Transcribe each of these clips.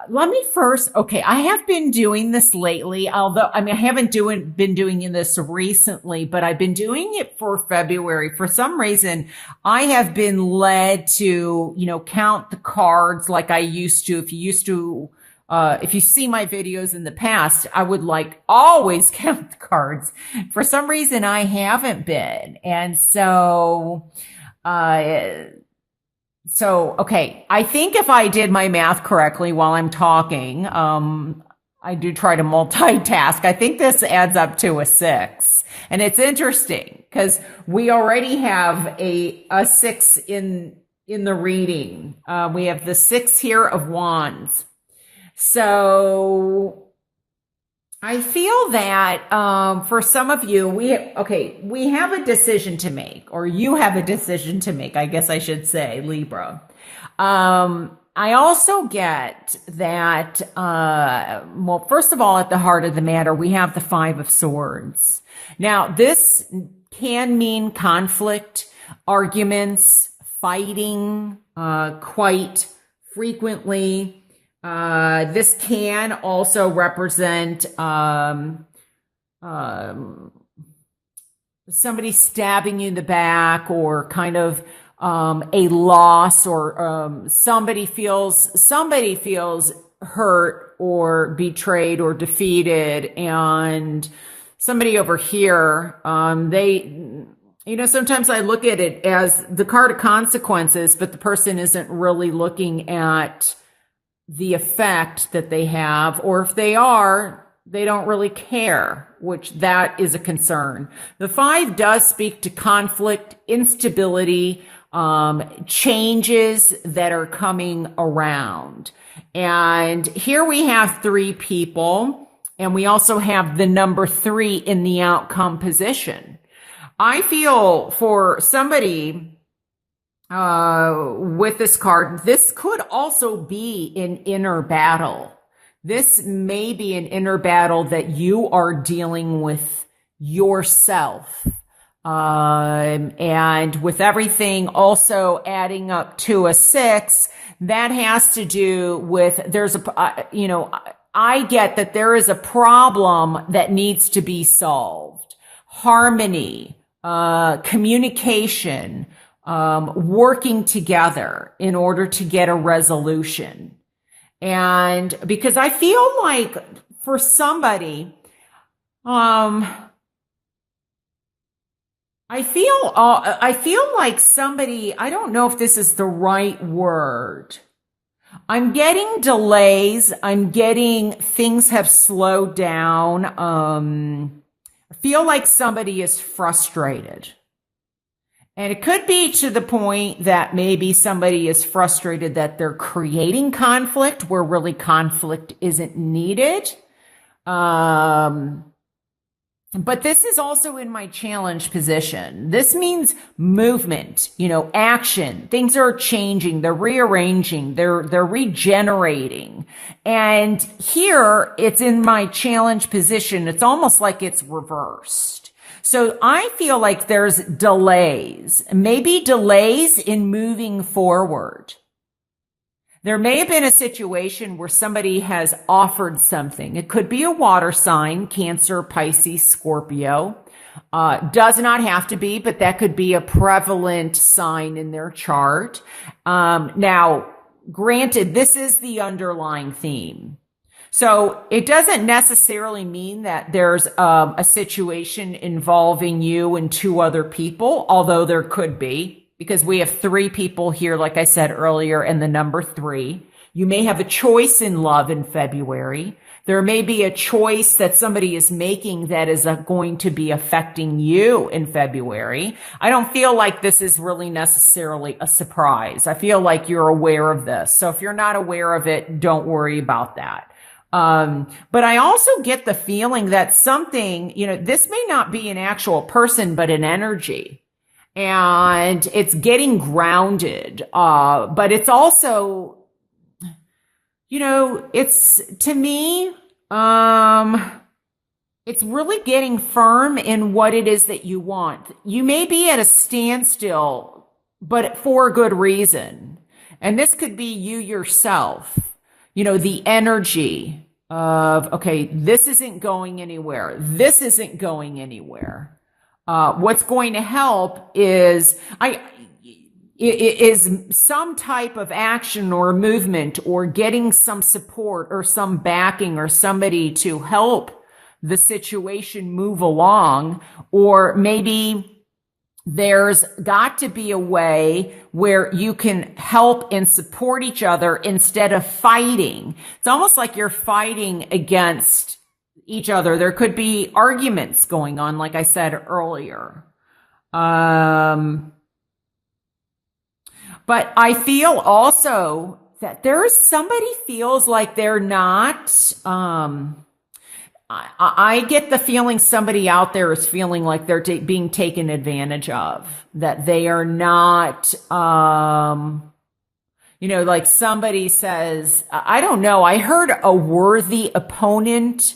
Let me first, okay, I have been doing this lately, although, I haven't been doing this recently, but I've been doing it for February. For some reason, I have been led to, count the cards like I used to. If you see my videos in the past, I would like always count the cards. For some reason, I haven't been. And uh, okay, I think if I did my math correctly while I'm talking, I do try to multitask. I think this adds up to a 6. And it's interesting because we already have a 6 in the reading. We have the 6 here of wands. So I feel that for some of you, we have a decision to make, or you have a decision to make, I guess I should say, Libra. I also get that, well, first of all, at the heart of the matter, we have the 5 of Swords. Now, this can mean conflict, arguments, fighting, quite frequently. This can also represent somebody stabbing you in the back, or kind of a loss, or somebody feels hurt or betrayed or defeated, and somebody over here, sometimes I look at it as the card of consequences, but the person isn't really looking at the effect that they have, or if they are, they don't really care, which that is a concern. The 5 does speak to conflict, instability, changes that are coming around. And here we have 3 people, and we also have the number 3 in the outcome position. I feel for somebody with this card, this could also be an inner battle. This may be an inner battle that you are dealing with yourself. And with everything also adding up to a 6, that has to do with, I get that there is a problem that needs to be solved. Harmony, communication, working together in order to get a resolution. And because I feel like for somebody, I feel like somebody, I don't know if this is the right word. I'm getting delays. I'm getting things have slowed down. I feel like somebody is frustrated. And it could be to the point that maybe somebody is frustrated that they're creating conflict where really conflict isn't needed. But this is also in my challenge position. This means movement, action. Things are changing. They're rearranging. They're regenerating. And here it's in my challenge position. It's almost like it's reversed. So I feel like there's delays, maybe delays in moving forward. There may have been a situation where somebody has offered something. It could be a water sign, Cancer, Pisces, Scorpio. Does not have to be, but that could be a prevalent sign in their chart. Now, granted, this is the underlying theme. So it doesn't necessarily mean that there's a situation involving you and 2 other people, although there could be. Because we have 3 people here, like I said earlier, and the number 3. You may have a choice in love in February. There may be a choice that somebody is making that is going to be affecting you in February. I don't feel like this is really necessarily a surprise. I feel like you're aware of this. So if you're not aware of it, don't worry about that. But I also get the feeling that something, this may not be an actual person, but an energy. And it's getting grounded. But it's also, it's, to me, it's really getting firm in what it is that you want. You may be at a standstill, but for a good reason. And this could be you yourself. the energy of, okay, this isn't going anywhere. This isn't going anywhere. What's going to help is some type of action or movement or getting some support or some backing or somebody to help the situation move along. Or maybe there's got to be a way where you can help and support each other instead of fighting. It's almost like you're fighting against each other. There could be arguments going on, like I said earlier. But I feel also that there's somebody feels like they're not, I get the feeling somebody out there is feeling like they're being taken advantage of, that they are not, like somebody says, I don't know, I heard a worthy opponent.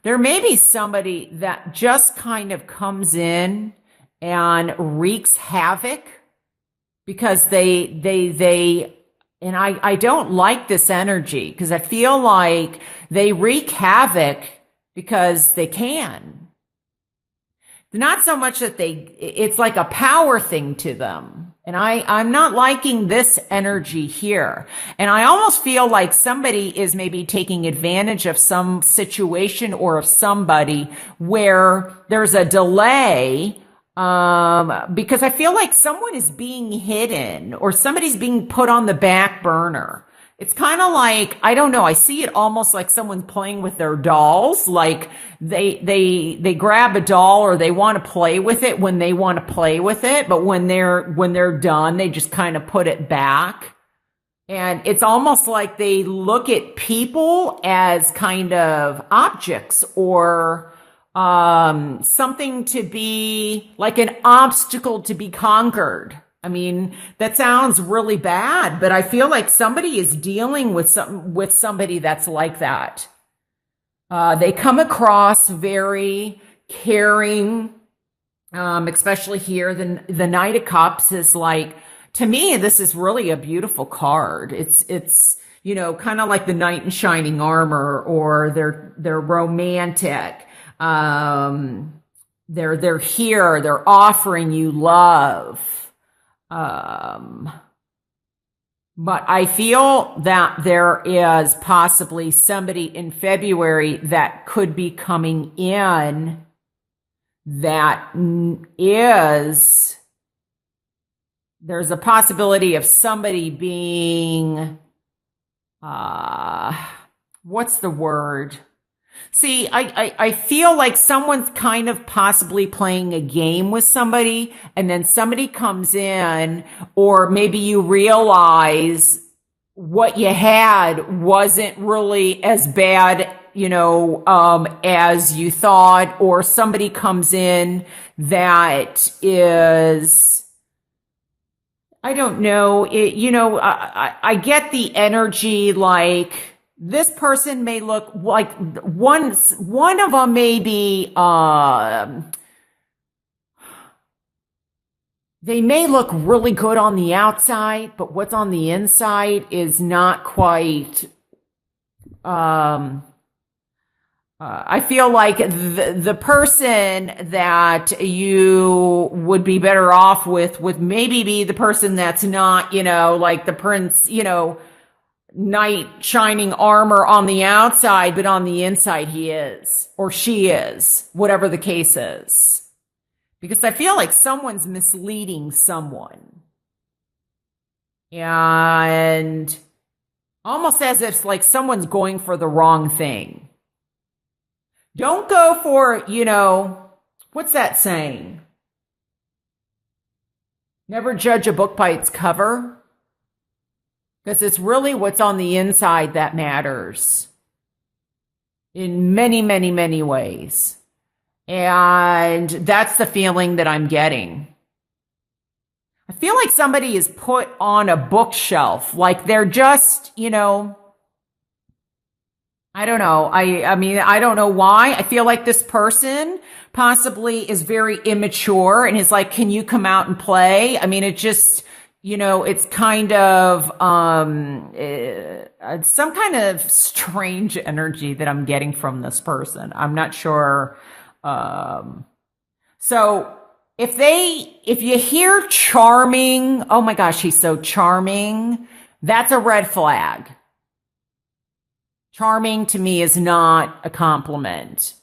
There may be somebody that just kind of comes in and wreaks havoc because and I don't like this energy because I feel like they wreak havoc because they can. Not so much that it's like a power thing to them. And I'm not liking this energy here. And I almost feel like somebody is maybe taking advantage of some situation or of somebody where there's a delay, because I feel like someone is being hidden or somebody's being put on the back burner. It's kind of like, I don't know, I see it almost like someone's playing with their dolls. Like they grab a doll or they want to play with it when they want to play with it. But when they're done, they just kind of put it back. And it's almost like they look at people as kind of objects or, something to be like an obstacle to be conquered. I mean, that sounds really bad, but I feel like somebody is dealing with somebody that's like that. They come across very caring, especially here. The Knight of Cups is like, to me, this is really a beautiful card. It's kind of like the knight in shining armor, or they're romantic. They're here. They're offering you love. But I feel that there is possibly somebody in February that could be coming in that there's a possibility of somebody being, what's the word? See, I feel like someone's kind of possibly playing a game with somebody, and then somebody comes in, or maybe you realize what you had wasn't really as bad, as you thought, or somebody comes in that is, I don't know, I get the energy like, this person may look like one of them may be, they may look really good on the outside, but what's on the inside is not quite, I feel like the person that you would be better off with would maybe be the person that's not, like the prince, knight shining armor on the outside, but on the inside he is, or she is, whatever the case is. Because I feel like someone's misleading someone. And almost as if like someone's going for the wrong thing. Don't go for, what's that saying? Never judge a book by its cover. Because it's really what's on the inside that matters in many, many, many ways. And that's the feeling that I'm getting. I feel like somebody is put on a bookshelf, like they're just, I don't know. I mean, I don't know why. I feel like this person possibly is very immature and is like, can you come out and play? I mean, it just, it's kind of, some kind of strange energy that I'm getting from this person. I'm not sure. So if you hear charming, oh my gosh, he's so charming, that's a red flag. Charming to me is not a compliment.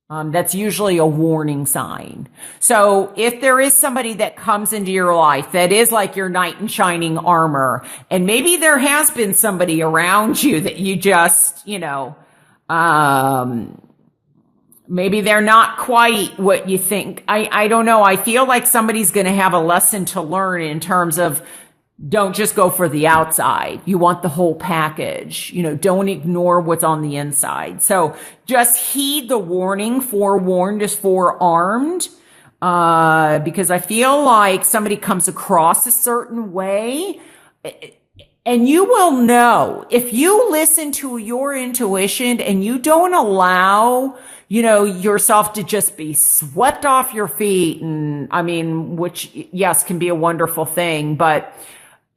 That's usually a warning sign. So if there is somebody that comes into your life that is like your knight in shining armor, and maybe there has been somebody around you that you just, maybe they're not quite what you think. I don't know. I feel like somebody's going to have a lesson to learn in terms of don't just go for the outside. You want the whole package. Don't ignore what's on the inside. So just heed the warning. Forewarned is forearmed. Because I feel like somebody comes across a certain way, and you will know if you listen to your intuition and you don't allow, yourself to just be swept off your feet. And I mean, which yes, can be a wonderful thing, but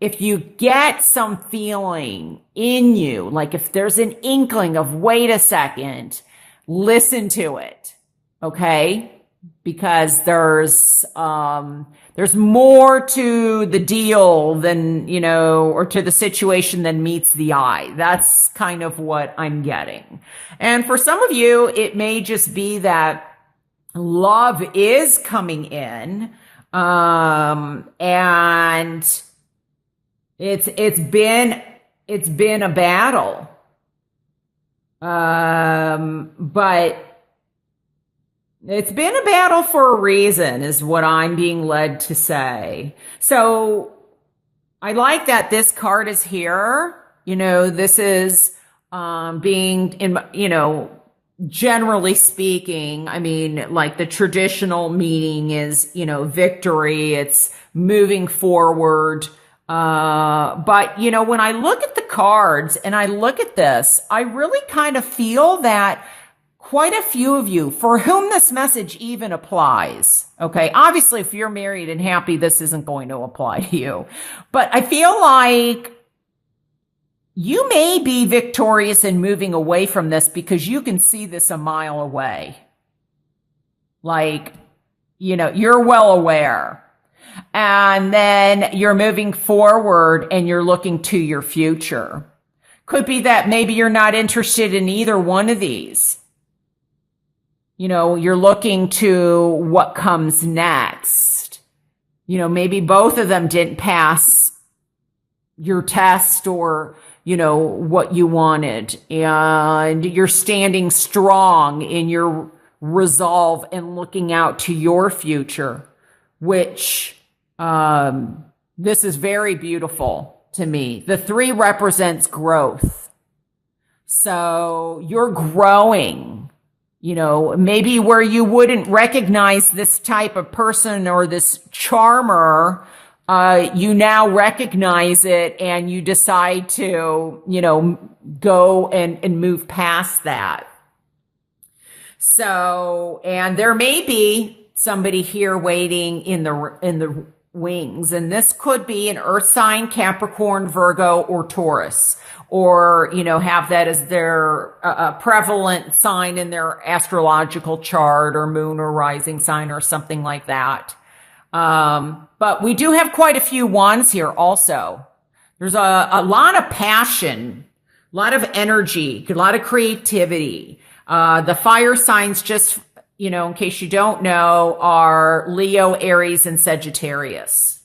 if you get some feeling in you, like if there's an inkling of, wait a second, listen to it. Okay. Because there's more to the deal than, or to the situation than meets the eye. That's kind of what I'm getting. And for some of you, it may just be that love is coming in, and it's been a battle. But it's been a battle for a reason, is what I'm being led to say. So I like that this card is here. This is being in, generally speaking, I mean, like the traditional meaning is, victory. It's moving forward. But when I look at the cards and I look at this, I really kind of feel that quite a few of you for whom this message even applies. Okay. Obviously, if you're married and happy, this isn't going to apply to you, but I feel like you may be victorious in moving away from this because you can see this a mile away. Like, you're well aware. And then you're moving forward and you're looking to your future. Could be that maybe you're not interested in either one of these. You're looking to what comes next. Maybe both of them didn't pass your test or, what you wanted. And you're standing strong in your resolve and looking out to your future, which, this is very beautiful to me. The 3 represents growth. So you're growing. Maybe where you wouldn't recognize this type of person or this charmer, you now recognize it and you decide to, go and move past that. So, and there may be somebody here waiting in the wings, and this could be an earth sign, Capricorn, Virgo, or Taurus. Or, have that as their prevalent sign in their astrological chart, or moon or rising sign or something like that. But we do have quite a few wands here also. There's a lot of passion, a lot of energy, a lot of creativity. The fire signs, just, in case you don't know, are Leo, Aries, and Sagittarius.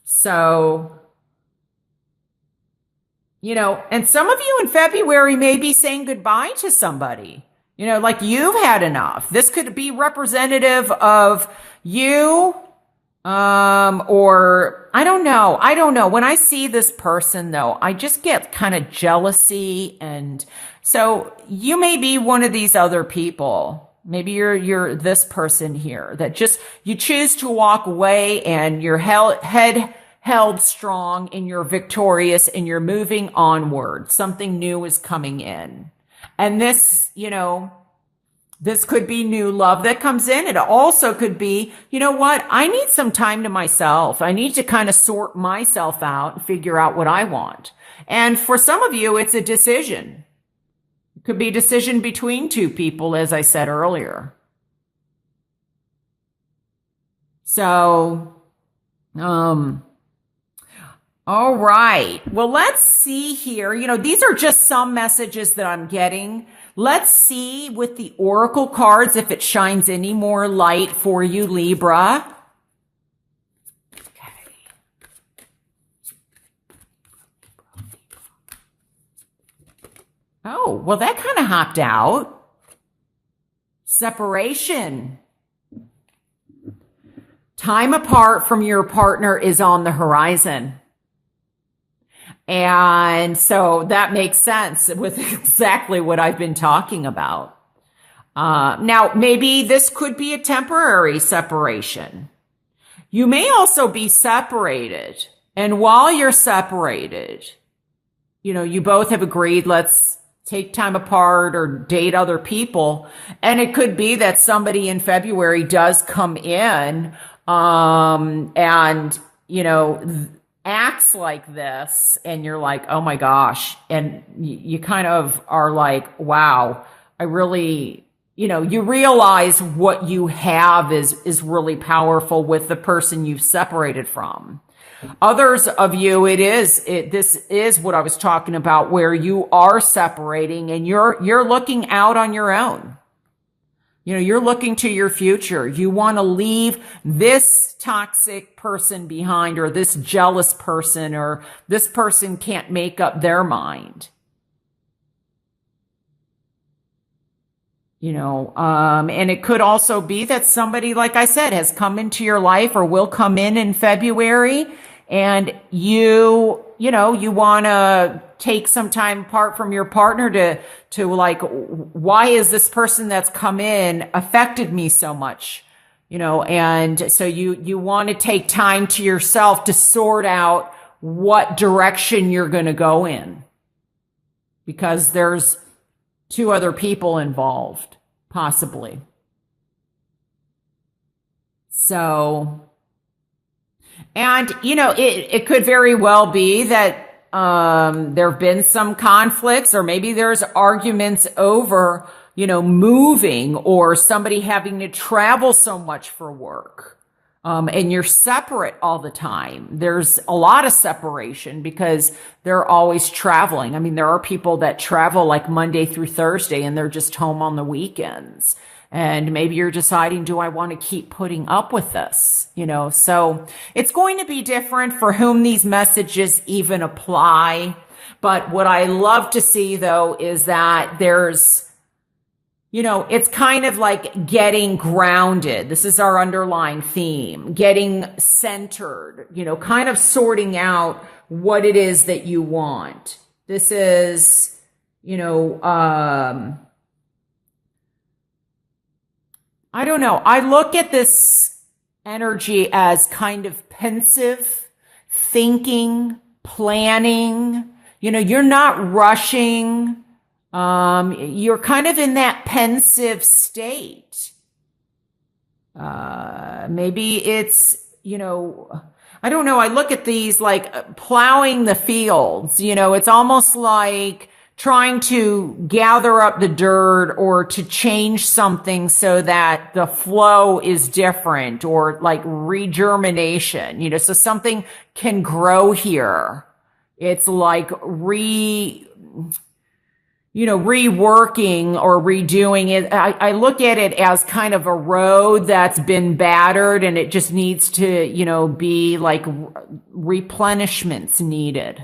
So, and some of you in February may be saying goodbye to somebody, like you've had enough. This could be representative of you, or I don't know. When I see this person though, I just get kind of jealousy. And so you may be one of these other people. Maybe you're this person here that just, you choose to walk away and your head held strong and you're victorious and you're moving onward. Something new is coming in. And this, This could be new love that comes in. It also could be, you know what? I need some time to myself. I need to kind of sort myself out and figure out what I want. And for some of you, it's a decision. It could be a decision between two people, as I said earlier. So, all right. Well, let's see here. You know, these are just some messages that I'm getting. Let's see with the oracle cards if it shines any more light for you, Libra. Okay. Oh, well, that kind of hopped out. Separation. Time apart from your partner is on the horizon. And so that makes sense with exactly what I've been talking about. Now, maybe this could be a temporary separation. You may also be separated. And while you're separated, you know, you both have agreed, let's take time apart or date other people. And it could be that somebody in February does come in, and, you know, acts like this, and you're like, oh my gosh. And you kind of are like, wow, I really, you know, you realize what you have is really powerful with the person you've separated from. Others of you, this is what I was talking about, where you are separating and you're looking out on your own. You know, you're looking to your future. You want to leave this toxic person behind, or this jealous person, or this person can't make up their mind. You know, and it could also be that somebody, like I said, has come into your life or will come in February, and you want to take some time apart from your partner to like, why is this person that's come in affected me so much? You know, and so you want to take time to yourself to sort out what direction you're going to go in, because there's two other people involved, possibly. So, and, you know, it could very well be that there have been some conflicts, or maybe there's arguments over, you know, moving, or somebody having to travel so much for work. And you're separate all the time. There's a lot of separation because they're always traveling. I mean, there are people that travel like Monday through Thursday and they're just home on the weekends. And maybe you're deciding, do I want to keep putting up with this? You know, so it's going to be different for whom these messages even apply. But what I love to see, though, is that there's, you know, it's kind of like getting grounded. This is our underlying theme, getting centered, you know, kind of sorting out what it is that you want. This is, you know, I don't know. I look at this energy as kind of pensive, thinking, planning. You know, you're not rushing. You're kind of in that pensive state. Maybe it's, you know, I don't know. I look at these like plowing the fields. You know, it's almost like trying to gather up the dirt or to change something so that the flow is different, or like regermination, you know, so something can grow here. It's like reworking or redoing it. I look at it as kind of a road that's been battered and it just needs to, you know, be like replenishments needed.